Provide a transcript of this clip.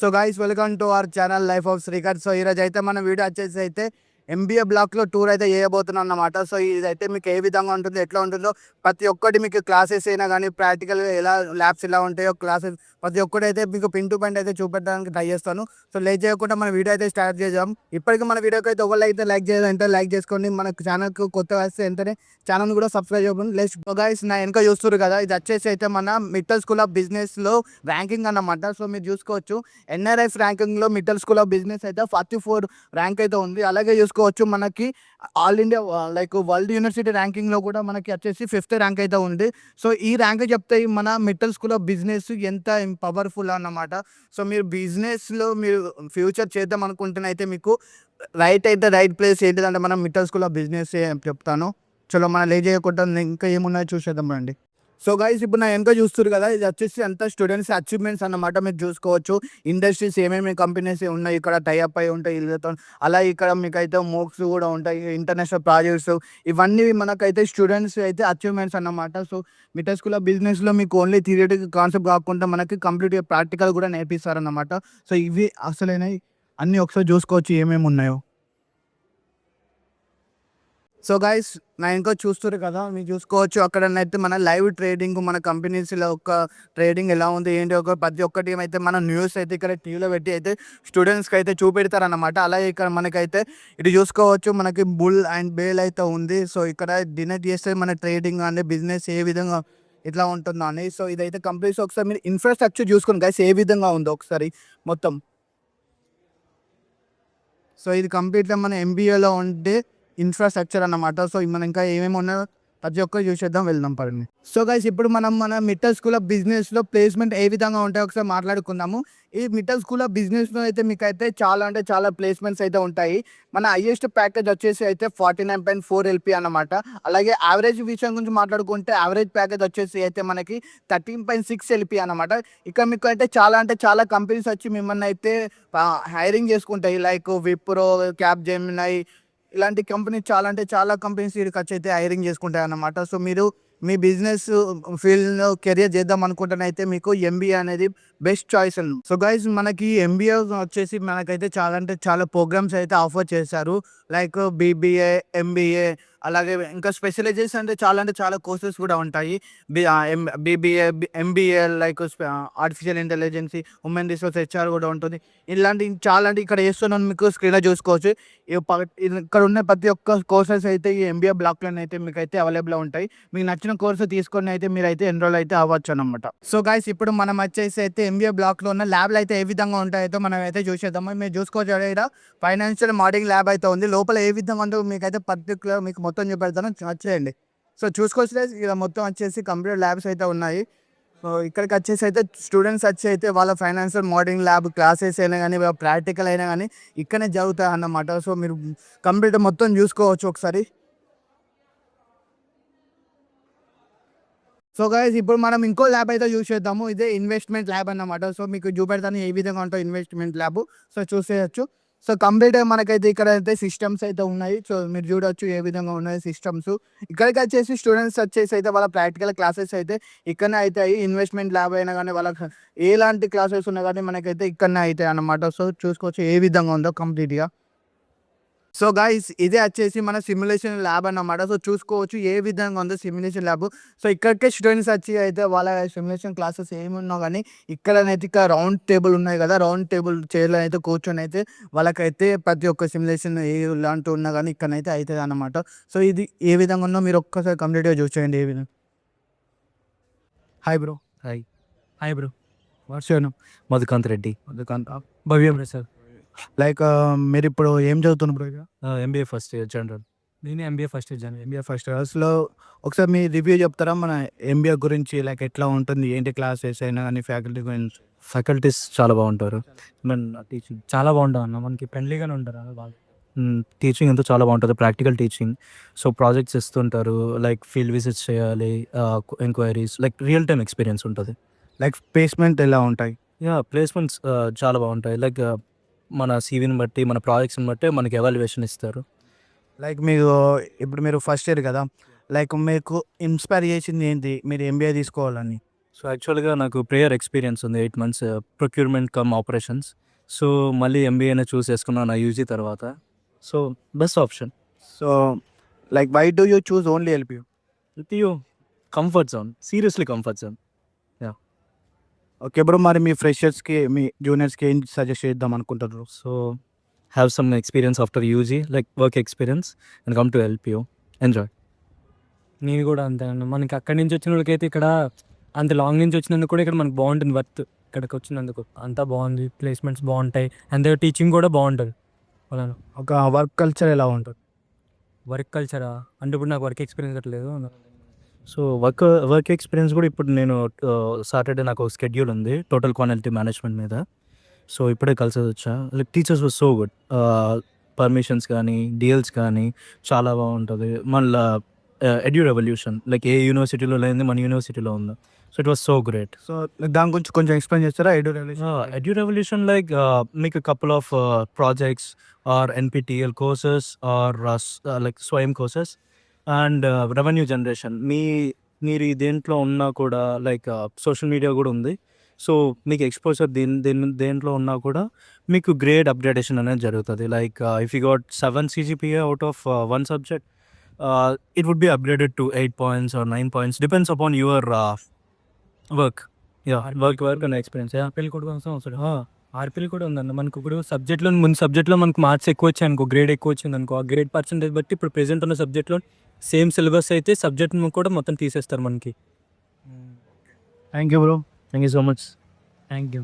So guys welcome to our channel life of Srikar. So ఈరోజు అయితే మన వీడియో వచ్చేసి అయితే ఎంబీఏ బ్లాక్లో టూర్ అయితే చేయబోతున్నాం అన్నమాట. సో ఇదైతే మీకు ఏ విధంగా ఉంటుందో ఎట్లా ఉంటుందో ప్రతి ఒక్కటి మీకు క్లాసెస్ అయినా కానీ ప్రాక్టికల్ ఎలా ల్యాబ్స్ ఎలా ఉంటాయో క్లాసెస్ ప్రతి ఒక్కటి అయితే మీకు పిన్ టు పాయింట్ అయితే చూపెట్టడానికి ట్రై చేస్తాను. సో లేట్ చేయకుండా మన వీడియో అయితే స్టార్ట్ చేద్దాం. ఇప్పటికీ మన వీడియోకి అయితే ఎవరు అయితే లైక్ చేయాలి అంటే లైక్ చేసుకోండి. మన ఛానల్కి కొత్త వస్తే వెంటనే ఛానల్ కూడా సబ్స్క్రైబ్ చేసుకోండి. Let's go guys. నా వెనక చూస్తారు కదా, ఇది వచ్చేసి అయితే మన మిట్టల్ స్కూల్ ఆఫ్ బిజినెస్లో ర్యాంకింగ్ అన్నమాట. సో మీరు చూసుకోవచ్చు ఎన్ఆర్ఎఫ్ ర్యాంకింగ్లో మిట్టల్ స్కూల్ ఆఫ్ బిజినెస్ అయితే 44 ర్యాంక్ అయితే ఉంది. అలాగే చూసుకోవచ్చు మనకి all India like world university ర్యాంకింగ్లో కూడా మనకి వచ్చేసి 5th ర్యాంక్ అయితే ఉంది. సో ఈ ర్యాంక్ చెప్తే మన మిట్టల్ స్కూల్ ఆఫ్ బిజినెస్ ఎంత పవర్ఫుల్ అన్నమాట. సో మీరు బిజినెస్లో మీరు ఫ్యూచర్ చేద్దాం అనుకుంటేనైతే మీకు రైట్ ప్లేస్ ఏంటిదంటే మనం మిట్టల్ స్కూల్ ఆఫ్ బిజినెస్ చెప్తాను. చలో మనం లేట్ చేయకుండా ఇంకా ఏమున్నాయో చూసేద్దాం రండి. సో గైస్ ఇప్పుడు నా వెనక చూస్తారు కదా, ఇది వచ్చేసి అంతా స్టూడెంట్స్ అచీవ్మెంట్స్ అన్నమాట. మీరు చూసుకోవచ్చు ఇండస్ట్రీస్ ఏమేమి కంపెనీస్ ఉన్నాయి ఇక్కడ టైఅప్ అయి ఉంటాయి వీళ్ళతో. అలా ఇక్కడ మీకు అయితే మోక్స్ కూడా ఉంటాయి, ఇంటర్నేషనల్ ప్రాజెక్ట్స్, ఇవన్నీ మనకైతే స్టూడెంట్స్ అయితే అచీవ్మెంట్స్ అన్నమాట. సో మిట్టల్ స్కూల్ ఆఫ్ బిజినెస్లో మీకు ఓన్లీ థియరిటికల్ కాన్సెప్ట్ కాకుండా మనకి కంప్లీట్గా ప్రాక్టికల్ కూడా నేర్పిస్తారన్నమాట. సో ఇవి అసలైన అన్నీ ఒకసారి చూసుకోవచ్చు ఏమేమి ఉన్నాయో. సో గైస్ నా ఇంకా చూస్తారు కదా, మీరు చూసుకోవచ్చు అక్కడనైతే మన లైవ్ ట్రేడింగ్ మన కంపెనీస్లో ఒక ట్రేడింగ్ ఎలా ఉంది ఏంటి ఒక ప్రతి ఒక్కటి ఏమైతే మన న్యూస్ అయితే ఇక్కడ టీవీలో పెట్టి అయితే స్టూడెంట్స్కి అయితే చూపెడతారన్నమాట. అలాగే ఇక్కడ మనకైతే ఇటు చూసుకోవచ్చు మనకి బుల్ అండ్ బేల్ అయితే ఉంది. సో ఇక్కడ డినర్ చేస్తే మన ట్రేడింగ్ అనే బిజినెస్ ఏ విధంగా ఇట్లా ఉంటుందో అని. సో ఇదైతే కంపెనీస్ ఒకసారి మీరు ఇన్ఫ్రాస్ట్రక్చర్ చూసుకోండి గైస్ ఏ విధంగా ఉందో ఒకసారి మొత్తం. సో ఇది కంప్లీట్గా మన ఎంబీఏలో ఉంటే ఇన్ఫ్రాస్ట్రక్చర్ అన్నమాట. సో మనం ఇంకా ఏమేమి ఉన్నాయో ప్రతి ఒక్కరు చూసేద్దాం, వెళ్దాం పడండి. సో గైస్ ఇప్పుడు మనం మన మిట్టల్ స్కూల్ ఆఫ్ బిజినెస్లో ప్లేస్మెంట్ ఏ విధంగా ఉంటాయో ఒకసారి మాట్లాడుకుందాము. ఈ మిట్టల్ స్కూల్ ఆఫ్ బిజినెస్లో అయితే మీకు అయితే చాలా అంటే చాలా ప్లేస్మెంట్స్ అయితే ఉంటాయి. మన హైయెస్ట్ ప్యాకేజ్ వచ్చేసి అయితే 49.4 LP అన్నమాట. అలాగే యావరేజ్ విషయం గురించి మాట్లాడుకుంటే యావరేజ్ ప్యాకేజ్ వచ్చేసి అయితే మనకి 13.6 LP అన్నమాట. ఇక్కడ మీకు అయితే చాలా అంటే చాలా కంపెనీస్ వచ్చి మిమ్మల్ని అయితే హైరింగ్ చేసుకుంటాయి. లైక్ విప్రో, క్యాప్ జెమినై ఇలాంటి కంపెనీ చాలా అంటే చాలా కంపెనీస్ వీడికి వచ్చి అయితే హైరింగ్ చేసుకుంటాయి అన్నమాట. సో మీరు మీ బిజినెస్ ఫీల్డ్లో కెరియర్ చేద్దాం అనుకుంటేనైతే మీకు ఎంబీఏ అనేది బెస్ట్ చాయిస్. సో గైస్ మనకి ఎంబీఏ వచ్చేసి మనకైతే చాలా అంటే చాలా ప్రోగ్రామ్స్ అయితే ఆఫర్ చేశారు. లైక్ బీబీఏ, ఎంబీఏ, అలాగే ఇంకా స్పెషలైజేషన్ అంటే చాలా కోర్సెస్ కూడా ఉంటాయి. BBA, MBA like artificial intelligence, human resource, HR కూడా ఉంటుంది. ఇలాంటి చాలా అంటే ఇక్కడ చేస్తున్నాను మీకు స్క్రీన్లో చూసుకోవచ్చు. ఇక్కడ ఉన్న ప్రతి ఒక్క కోర్సెస్ అయితే ఈ ఎంబీఏ బ్లాక్లోనే అయితే మీకు అయితే అవైలబుల్లో ఉంటాయి. మీకు నచ్చిన కోర్సు తీసుకొని అయితే మీరైతే ఎన్రోల్ అయితే అవ్వచ్చు అనమాట. సో గైస్ ఇప్పుడు మనం వచ్చేసి అయితే ఎంబీఏ బ్లాక్లో ఉన్న ల్యాబ్లు అయితే ఏ విధంగా ఉంటాయో మనం అయితే చూసేద్దాము. మీరు చూసుకోవచ్చు ఇక్కడ ఫైనాన్షియల్ మోడలింగ్ ల్యాబ్ అయితే ఉంది. లోపల ఏ విధంగా ఉందో మీకైతే పర్టికులర్ మీకు మొత్తం చూపెడతాను, వచ్చేయండి. సో చూసుకోవచ్చు ఇలా మొత్తం వచ్చేసి కంప్యూటర్ ల్యాబ్స్ అయితే ఉన్నాయి. సో ఇక్కడికి వచ్చేసి అయితే స్టూడెంట్స్ వచ్చి అయితే వాళ్ళ ఫైనాన్షియల్ మోడలింగ్ ల్యాబ్ క్లాసెస్ అయినా కానీ ప్రాక్టికల్ అయినా కానీ ఇక్కడనే జరుగుతాయి అన్నమాట. సో మీరు కంప్యూటర్ మొత్తం చూసుకోవచ్చు ఒకసారి. సో గైస్ ఇప్పుడు మనం ఇంకో ల్యాబ్ అయితే చూసేద్దాము. ఇదే ఇన్వెస్ట్మెంట్ ల్యాబ్ అన్నమాట. సో మీకు చూపెడతాను ఏ విధంగా ఉంటాయి ఇన్వెస్ట్మెంట్ ల్యాబ్. సో చూసేయచ్చు. సో కంప్లీట్గా మనకైతే ఇక్కడ అయితే సిస్టమ్స్ అయితే ఉన్నాయి. సో మీరు చూడొచ్చు ఏ విధంగా ఉన్నాయి సిస్టమ్స్. ఇక్కడికి వచ్చేసి స్టూడెంట్స్ వచ్చేసి అయితే వాళ్ళ ప్రాక్టికల్ క్లాసెస్ అయితే ఇక్కడనే అవుతాయి. ఇన్వెస్ట్మెంట్ ల్యాబ్ అయినా కానీ వాళ్ళకి ఎలాంటి క్లాసెస్ ఉన్నా కానీ మనకైతే ఇక్కడనే అవుతాయి అన్నమాట. సో చూసుకోవచ్చు ఏ విధంగా ఉందో కంప్లీట్గా. సో గైస్ ఇదే వచ్చేసి మన సిమ్యులేషన్ ల్యాబ్ అన్నమాట. సో చూసుకోవచ్చు ఏ విధంగా ఉందో సిమ్యులేషన్ ల్యాబ్. సో ఇక్కడికే స్టూడెంట్స్ వచ్చి అయితే వాళ్ళ సిమ్యులేషన్ క్లాసెస్ ఏమున్నా కానీ ఇక్కడనైతే ఇక్కడ రౌండ్ టేబుల్ ఉన్నాయి కదా, రౌండ్ టేబుల్ చైర్లో అయితే కూర్చొని అయితే వాళ్ళకైతే ప్రతి ఒక్క సిమ్యులేషన్ ఏ ఇలాంటివి ఉన్నా కానీ ఇక్కడనైతే అవుతుంది అన్నమాట. సో ఇది ఏ విధంగా ఉందో మీరు ఒక్కసారి కంప్లీట్గా చూసేయండి ఏ విధంగా. Hi bro. Hi hi bro. What's your name? Madhukant Reddy. Madhukant. Bhavyam Prasad. Like మీరు ఇప్పుడు ఏం చదువుతున్నారు బ్రో? ఇక ఎంబీఏ ఫస్ట్ ఇయర్ జనరల్. నేను MBA first year join. MBA first ఇయర్స్లో ఒకసారి మీ రివ్యూ చెప్తారా మన ఎంబీఏ గురించి? లైక్ ఎట్లా ఉంటుంది, ఏంటి క్లాసెస్ అయినా కానీ ఫ్యాకల్టీ గురించి? ఫ్యాకల్టీస్ చాలా బాగుంటారు. టీచింగ్ చాలా బాగుంటుంది అన్న, మనకి ఫ్రెండ్లీగానే ఉంటారు వాళ్ళు. టీచింగ్ అంతా చాలా బాగుంటుంది, ప్రాక్టికల్ టీచింగ్. సో ప్రాజెక్ట్స్ ఇస్తుంటారు, లైక్ ఫీల్డ్ విజిట్స్ చేయాలి, enquiries, like real time experience ఉంటుంది. లైక్ ప్లేస్మెంట్ ఎలా ఉంటాయి? ప్లేస్మెంట్స్ చాలా బాగుంటాయి. లైక్ మన సీవీని బట్టి మన ప్రాజెక్ట్స్ని బట్టి మనకి ఎవాల్యుయేషన్ ఇస్తారు. లైక్ మీరు ఇప్పుడు మీరు ఫస్ట్ ఇయర్ కదా, లైక్ మీకు ఇన్స్పైర్ చేసింది ఏంటి మీరు ఎంబీఏ తీసుకోవాలని? సో యాక్చువల్గా నాకు ప్రేయర్ ఎక్స్పీరియన్స్ ఉంది 8 months procurement cum operations. So మళ్ళీ ఎంబీఏనే చూస్ చేసుకున్నాను నా యూజీ తర్వాత. So best option. So like why do you choose only LPU? LPU comfort zone, seriously comfort zone. Okay bro, మరి మీ ఫ్రెషర్స్కి మీ జూనియర్స్కి ఏం సజెస్ట్ చేద్దాం అనుకుంటారు? So have some experience after UG, like work experience and come to LPU. Enjoy. నేను కూడా అంతే అన్న. మనకి అక్కడి నుంచి వచ్చిన వాళ్ళకైతే ఇక్కడ అంత లాంగ్ నుంచి వచ్చినందుకు కూడా ఇక్కడ మనకు బాగుంటుంది వర్త్. ఇక్కడికి వచ్చినందుకు అంతా బాగుంది, ప్లేస్మెంట్స్ బాగుంటాయి, అంతే టీచింగ్ కూడా బాగుంటుంది. వాళ్ళను ఒక వర్క్ కల్చర్ ఎలా ఉంటుంది? వర్క్ కల్చరా అంటే ఇప్పుడు నాకు వర్క్ ఎక్స్పీరియన్స్ అట్లేదు. సో వర్క్ ఎక్స్పీరియన్స్ కూడా ఇప్పుడు నేను సాటర్డే నాకు ఒక స్కెడ్యూల్ ఉంది టోటల్ క్వాలిటీ మేనేజ్మెంట్ మీద. సో ఇప్పుడే కలిసి వచ్చా. Like teachers was so good. Permissions కానీ డిఎల్స్ కానీ చాలా బాగుంటుంది. మళ్ళీ ఎడ్యూ రెవల్యూషన్ లైక్ ఏ యూనివర్సిటీలో లేనిది మన యూనివర్సిటీలో ఉంది. So it was so great. So దాని గురించి కొంచెం ఎక్స్ప్లెయిన్ చేస్తారా? ఎడ్యూ రెవల్యూషన్ లైక్ మీకు couple of projects or NPTEL courses or like Swayam courses and revenue generation. మీరు ఈ దేంట్లో ఉన్నా కూడా లైక్ సోషల్ మీడియా కూడా ఉంది. సో మీకు ఎక్స్పోజర్ దేంట్లో ఉన్నా కూడా మీకు గ్రేడ్ అప్గ్రేడేషన్ అనేది జరుగుతుంది. Like if you got 7 CGPA out of 1 subject, it would be upgraded to 8 points or 9 points, depends upon your work. Work and experience. RPL కూడా అవసరం. ఆర్పిఎల్ కూడా ఉందన్న. మనకు ఇప్పుడు సబ్జెక్ట్లో ముందు సబ్జెక్ట్లో మనకు మార్క్స్ ఎక్కువ వచ్చాయి అనుకో, గ్రేడ్ ఎక్కువ వచ్చింది అనుకో, ఆ గ్రేడ్ పర్సెంటేజ్ బట్టి ఇప్పుడు ప్రెజెంట్ ఉన్న సబ్జెక్ట్లో సేమ్ సిలబస్ అయితే సబ్జెక్ట్ కూడా మొత్తం తీసేస్తారు మనకి. Thank you bro. Thank you so much. Thank you.